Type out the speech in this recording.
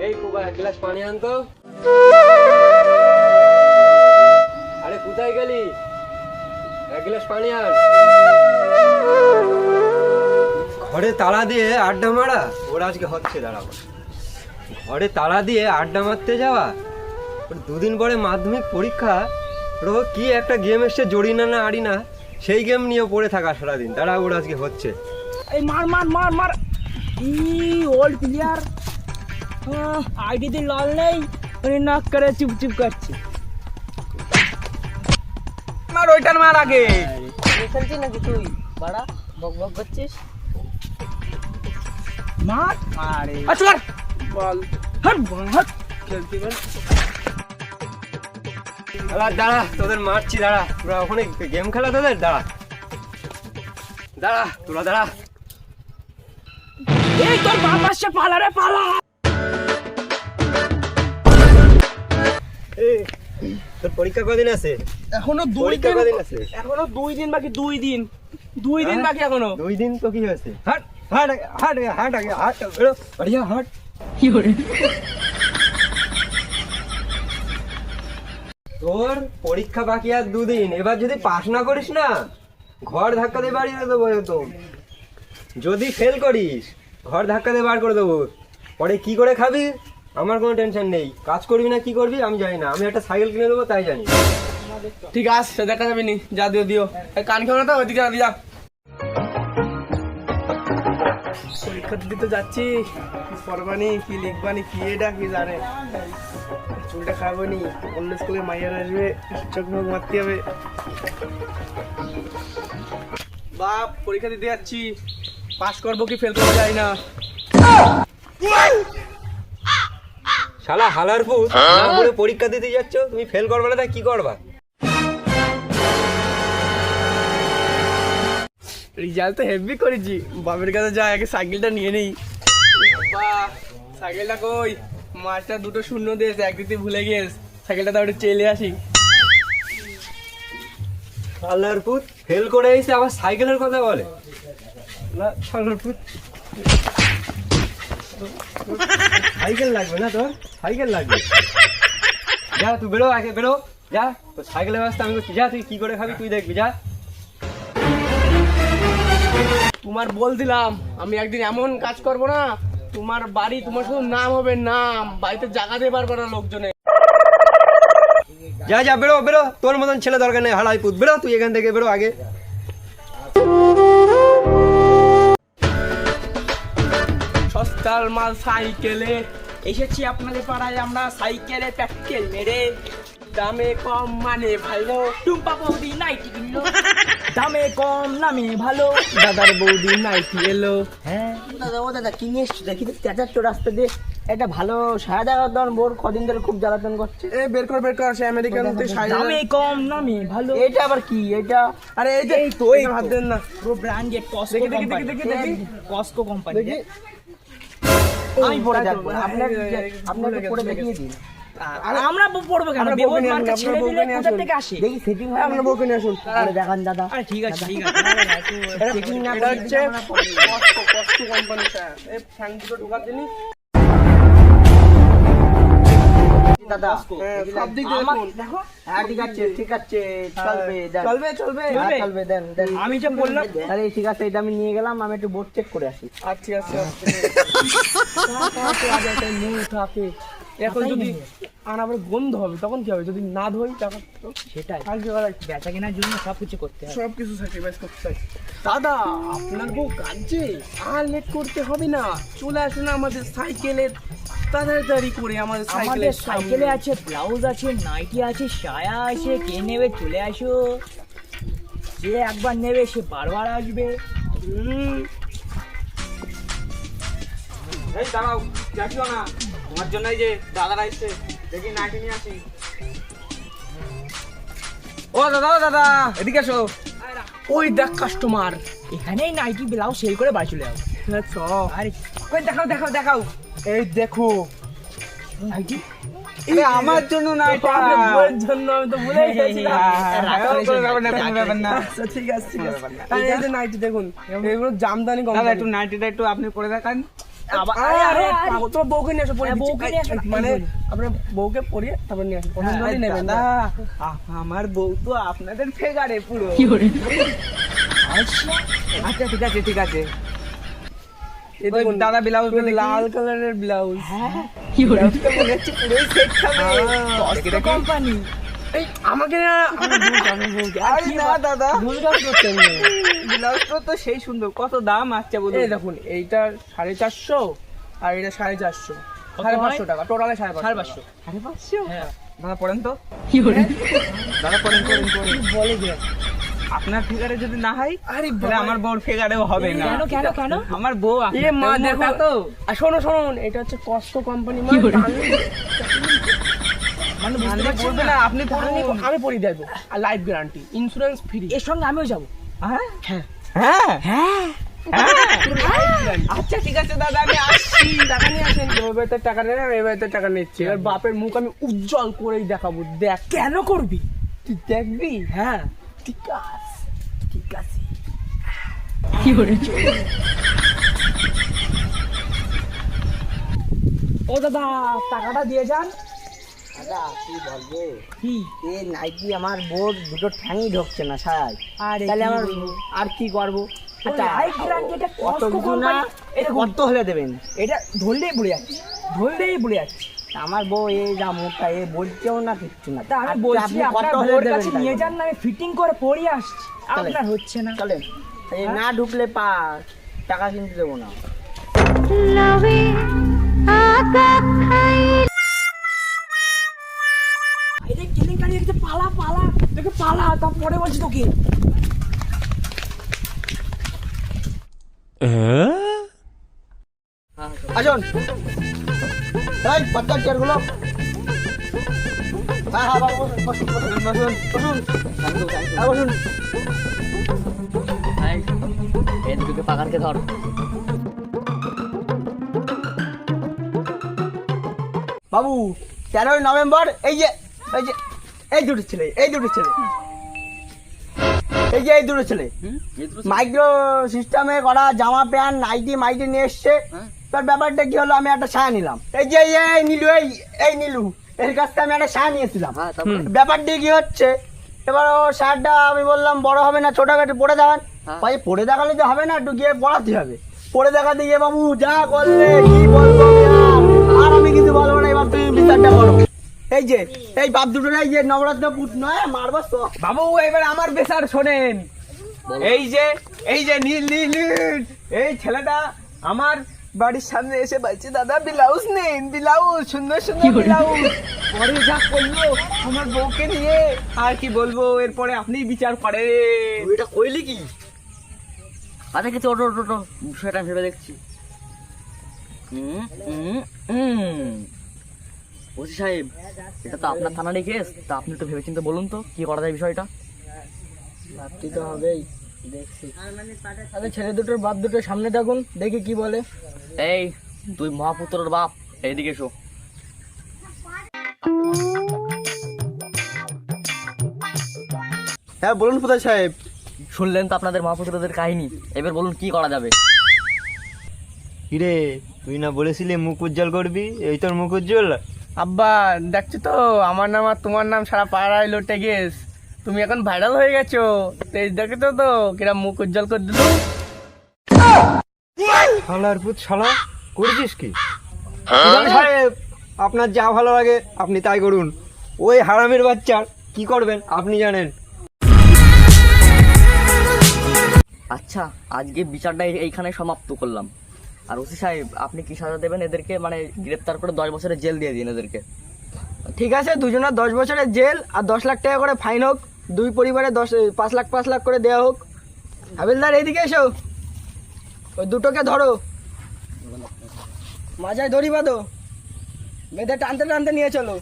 এই কুবা এক গ্লাস পানি আন তো। আরে কোথায় গেলি? এক গ্লাস পানি আন। ঘরে তালা দিয়ে আড্ডা মারা ওর আজকে হচ্ছে। দাঁড়াবো, ঘরে তালা দিয়ে আড্ডা মারতে যাওয়া, ওর দুদিন পরে মাধ্যমিক পরীক্ষা, ওর কি একটা গেম এসছে জড়ি না না আড়ি না, সেই গেম নিয়ে পড়ে থাকা সারাদিন। দাঁড়া, ওর আজকে হচ্ছে। এই মার মার মার মার, ই ওল্ড প্লেয়ার, আইডি তে লাল নেই, মানে নাক করে চুপ চুপ করছে। মার ওইটার মার আগে। খেলছিস নাকি তুই? বাড়া বক বক করছিস। মার আরে আচ্ছা মার বল। হট হট খেলতে পার। দাঁড়া, তোদের মারছি। দাঁড়া, তোরা ওখানে গেম খেলা তোদের। দাঁড়া দাঁড়া, তোরা দাঁড়া। এই তোর বাপ আসছে, পালা রে পালা। তোর পরীক্ষা কদিন আছে? এখনো পরীক্ষা কদিন আছে? এখনো 2 দিন বাকি। 2 দিন 2 দিন বাকি এখনো। 2 দিন তো কি হয়েছে? হাট হাট হাট হাট আগে হাট বেরো, बढ़िया হাট। কি করে তোর পরীক্ষা বাকি আর 2 দিন। এবার যদি পাস না করিস না, ঘর ধাক্কা দিয়ে বাড়ি করে দেবো একদম। যদি ফেল করিস, ঘর ধাক্কা দিয়ে বার করে দেবো। পরে কি করে খাবি আমার কোনো টেনশন নেই। কাজ করবি না কি করবি আমি জানি না, আমি একটা সাইকেল কিনে দেবো তাই জানি। ঠিক আছে, সে দেখা যাবে নি। যা দিও দিও। এই কান খেও না তো, ওইদিকে যা। পরীক্ষা দিতে যাচ্ছি, কি পড়বানি কি লিখবানি কি এটা কি জানে। চুলটা খাবো নি, অন্য স্কুলে মাইয়ার আসবে, চোখ মুখ মারতে হবে। বাপ পরীক্ষা দিতে যাচ্ছি, পাস করবো কি ফেল করা যায় না। শালা হালার পুত, না বলে পরীক্ষা দিতে যাচ্ছ, তুমি ফেল করবে না তা কি করবা? রেজাল্ট তো হেভি করেছি। বাপের কাছে যাই আগে সাইকেলটা নিয়ে নেই। বাহ, সাইকেলটা কই? মাস্টার 2টো শূন্য দিয়েছে, এক দিতে ভুলে গিয়েছ। সাইকেলটা তো একটু চেলে আসি। শালার পুত ফেল করে এসে আবার সাইকেলের কথা বলে। না শালার পুত, সাইকেল লাগবে না তোর? সাইকেল লাগবে। যা তুই বেরো, আগে বেরো যা। তোর সাইকেলের ব্যবস্থা আমি করছি। যা, তুই কি করে খাবি তুই দেখবি। যা। তোমার বল দিলাম, আমি একদিন এমন কাজ করব না, তোমার বাড়ি তোমার শুধু নাম হবে নাম, বাড়িতে জায়গা দিয়ে পারবে না লোকজনে। যা যা বেরো বেরো, তোর মতন ছেলে দরকার নেই হালাই পুত। বেরো তুই এখান থেকে, বেরো আগে। সস্তার মাল সাইকেলে এসেছি আপনাদের পাড়ায় আমরা, সাইকেলে প্যাকেল মেরে। দামে কম মানে ভালো, টুম্পা বৌদি নাইটি কিনলো, দামে কম নামে ভালো। দাদার বৌদি নাইটি এলো। হ্যাঁ দাদা, ও দাদা কি নিয়ে এসছো দেখি তো। চেঁচাচ্ছ রাস্তা দিয়ে, একটা ভালো সায়া দেখা দন। বোর কদিন ধরে খুব জ্বালাতন করছে। এ বের কর সে আমেরিকান দামে কম নামে ভালো। এটা আবার কি? এটা আরে এই যে এই তো, এই হাত দেন না। পুরো ব্র্যান্ডেড কসকো দেখি, দেখি, কোম্পানি। দেখি, দেখি, দেখি। কসকো কোম্পানি। দেখি। আমি পড়ে তাই তো, দেখবো, আপনার ভুলে পড়ে গেছি। দেখিয়ে দিন। আর আমরা পড়বো কেন? আমরা বেবুদ বউকে নিয়ে মার্কা আসুন, ছেলে আমরা দিলে বউকে নিয়ে কোথা আসুন। থেকে আসে? দেখি সেটিং হয় আমরা বউকে নিয়ে আসুন। আরে দেখান দাদা। আরে ঠিক আছে ঠিক আছে। সেটিং না এটা করে হচ্ছে কষ্ট কোম্পানিটা। এই ফ্যান দুটো ঢোকার জন্য দাদা সব দিক দিয়ে দেখুন। দেখো। হ্যাঁ ঠিক আছে ঠিক আছে, চলবে দেন। চলবে চলবে। হ্যাঁ, চলবে দেন দেন। আমি যে বললাম। আরে ঠিক আছে, এটা আমি নিয়ে গেলাম, আমি একটু বোর্ড চেক করে আসি। আচ্ছা আচ্ছা। মুখ থাকে এখন যদি আর আবার গন্ধ হবে তখন কি হবে? যদি না ধোই তখন তো সেটাই, আগে বেচা কেনার জন্য সবকিছু করতে হবে। সবকিছু স্যাক্রিফাইস করতে চাই। দাদা আপনার বউ কাঁদছে, আর লেট করতে হবে না, চলে আসুন আমাদের সাইকেলের তাড়াতাড়ি করে। আমাদের আমাদের সাইকেলে আছে ব্লাউজ আছে, নাইটি আছে, সায়া আছে। কে নেবে চলে আসো। যে একবার নেবে সে বারবার আসবে। এই দাঁড়াও, যাচ্ছিও না তোমার জন্য। এই যে দাদারা এসছে, দেখি নাইটি নিয়ে আসি। ও দাদা ও দাদা এদিকে এসো। ওই দেখ কাস্টমার। এখানেই নাইটি ব্লাউজ সেল করে বাড়ি চলে যাও। আরে ওই দেখাও দেখাও দেখাও। এই দেখো নাইটি আমার জন্য না, এটা বউয়ের জন্য। আমি তো ভুলে গেছিলাম। আচ্ছা ঠিক আছে ঠিক আছে। এই যে নাইটি দেখুন, এগুলো জামদানি কোম্পানি। একটু নাইটিটা একটু আপনি পরে দেখান। আবার আরে, আরে আরে, পাগল, তোমার বউকে নিয়ে এসো পরে হ্যাঁ, বউকে নিয়ে আসো, মানে এই বলি। আপনার বউকে পরিয়ে তারপর নিয়ে আসো পছন্দ হলে আরে নেবেন দাদা, না আমার বউ তো আপনাদের ফেগারে পুরো। আচ্ছা ঠিক আছে ঠিক আছে। এই ওই দেখুন, দাদা ব্লাউজ পুরো লাল কালারের ব্লাউজ ব্লাউজটা মনে হচ্ছে পুরোই সেট খাবে। দেখি, দেখি। কোম্পানি। এই আমাকে না আমার বউকে, আমার বউকে। আর আরে কি না দাদা, ভুল কাজ করছেন না। ব্লাউজটা তো সেই সুন্দর। কত দাম? আচ্ছা বলুন। এই দেখুন, এইটা 450 আর এটা 450, কত 550 হয়? টাকা টোটালে 550। 550? হ্যাঁ দাদা পড়েন তো। দাদা পড়েন পড়েন পড়েন। বলে যে আপনার ফিগারে যদি না হয় আরে তাহলে আমার বউর ফিগারেও হবে না। কেন কেন কেন আমার বউ এ মা আপনার দেখো মোটা তো। আর শোনো এটা হচ্ছে কস্টো কোম্পানি কি বলে? মানে বুঝতে পারছেন না, আপনি পড়ুন। আমি পরি দেবো আর লাইফ গ্যারান্টি ইন্স্যুরেন্স ফ্রি। এর সঙ্গে আমিও যাবো। হ্যাঁ হ্যাঁ হ্যাঁ হ্যাঁ আচ্ছা ঠিক আছে দাদা, আমি আসছি। টাকা নিয়ে আসেন, ওই বাড়িতে টাকা নেন, আমি এই বাড়িতে টাকা নিচ্ছি। এবার বাপের মুখ আমি উজ্জ্বল করেই দেখাবো, দেখ কেন করবি? তুই দেখবি। হ্যাঁ ঠিক আছে ঠিক আছে। কি করে? ও দাদা, টাকাটা দিয়ে যান। দাদা কি বলবো, কি? এই নাইটি আমার বোর দুটো ঠ্যাংই ঢুকছে না সাই, আরে তাহলে কি আমার বলবো? আর কি করবো? আচ্ছা লাইফ গ্যারান্টি এটা কত কস্ট কিছু না, কোম্পানি। এটা কত হলে দেবেন? এটা ধরলেই পড়ে যাচ্ছে, ধরলেই পড়ে যাচ্ছে। আমার বউ এই যা মুখটা এ বলছেও না কিচ্ছু না। তা আমি আচ্ছা, বলছি আপনি আপনার কত হলে বউর দেবেন কাছে তাই? নিয়ে যান না, আমি ফিটিং করে পরিয়ে আসছি। চলেন। আপনার হচ্ছে না। চলেন, এই না ঢুকলে টাকা কিন্তু দেবো না। এই দেখ কেলেঙ্কারি হচ্ছে, পালা পালা দেখে পালা, তারপরে বলছি তোকে। আসুন এই পদ্মার চেয়ারগুলো। হ্যাঁ হ্যাঁ বাবু, বসুন বসুন বসুন বসুন হ্যাঁ, বসুন। এই দুটোকে পাকারকে ধর। বাবু 13ই নভেম্বর এই যে এই দুটো ছেলে এই দুটো ছেলে মাইক্রো সিস্টেমে করা জামা প্যান্ট নাইটি মাইটি নিয়ে এসছে। তার ব্যাপারটা কি হলো, আমি একটা ছায়া নিলাম। এই যে এই নীলু, এই নীলু এর কাছ থেকে আমি একটা ছায়া নিয়েছিলাম। ব্যাপারটা কি হচ্ছে, এবার ও শার্টটা আমি বললাম বড় হবে না, ছোট একটু পরে দেখান। ভাই পরে দেখালে তো হবে না, একটু গিয়ে পড়াতে হবে। পরে দেখাতে গিয়ে বাবু যা করলে কি বলবো আমি আর আমি কিছু বলবো না, এবার তুমি বিচারটা করো। এই বাপ দুটো এই যে নবরত্ন পুত নয় মারবো তো। বাবু এবার আমার বেচার শোনেন। এই যে নীল নীল নীল, এই ছেলেটা আমার বাড়ির সামনে এসে বলছে দাদা ব্লাউজ নেন, ব্লাউজ সুন্দর সুন্দর ব্লাউজ। পরে যা করলো আমার বউকে নিয়ে, আর কি বলবো, এরপরে আপনি বিচার করেন। তুই এটা কইলি কি? আচ্ছা কিছু ওটো ওটো বিষয়টা ভেবে দেখছি। ওসি সাহেব, এটা তো আপনার থানারই কেস, তা আপনি একটু ভেবেচিন্তে বলুন তো কি করা যায় বিষয়টা। ভাবতে তো হবেই, দেখছি। আচ্ছা ছেলে দুটোর বাপ দুটোর সামনে থাকুন, দেখি কি বলে। এই তুই মহাপুত্রর বাপ, এইদিকে এসো। হ্যাঁ বলুন প্রধান সাহেব। শুনলেন তো আপনাদের মহাপুত্রদের কাহিনী, এবার বলুন কি করা যাবে। কিরে, তুই না বলেছিলি মুখ উজ্জ্বল করবি, এই তোর মুখ উজ্জ্বল। আব্বা দেখছো তো আমার নাম আর তোমার নাম সারা পাড়ায় লোটে গেছ, তুমি এখন ভাইরাল হয়ে গেছো। তেজ দেখেছো তো কিরা মুখ উজ্জ্বল করে দিল। শালার পুত শালা, করেছিস কি? প্রধান সাহেব, আপনার যা ভালো লাগে আপনি তাই করুন। ওই হারামের বাচ্চার কি করবেন আপনি জানেন। আচ্ছা আজকে বিচারটা এইখানে সমাপ্ত করলাম। আর ওসি সাহেব আপনি কি সাজা দেবেন এদেরকে, মানে গ্রেপ্তার করে 10 বছরের জেল দিয়ে দিন এদেরকে। ঠিক আছে, দুজনের 10 বছরের জেল আর 10 লাখ টাকা করে ফাইন হোক। দুই পরিবারে 5 লাখ করে দেওয়া হোক। হাবিলদার এইদিকে এসো, ওই দুটোকে ধরো, মাজায় দড়ি বাঁধো, বেঁধে টানতে টানতে নিয়ে চলো।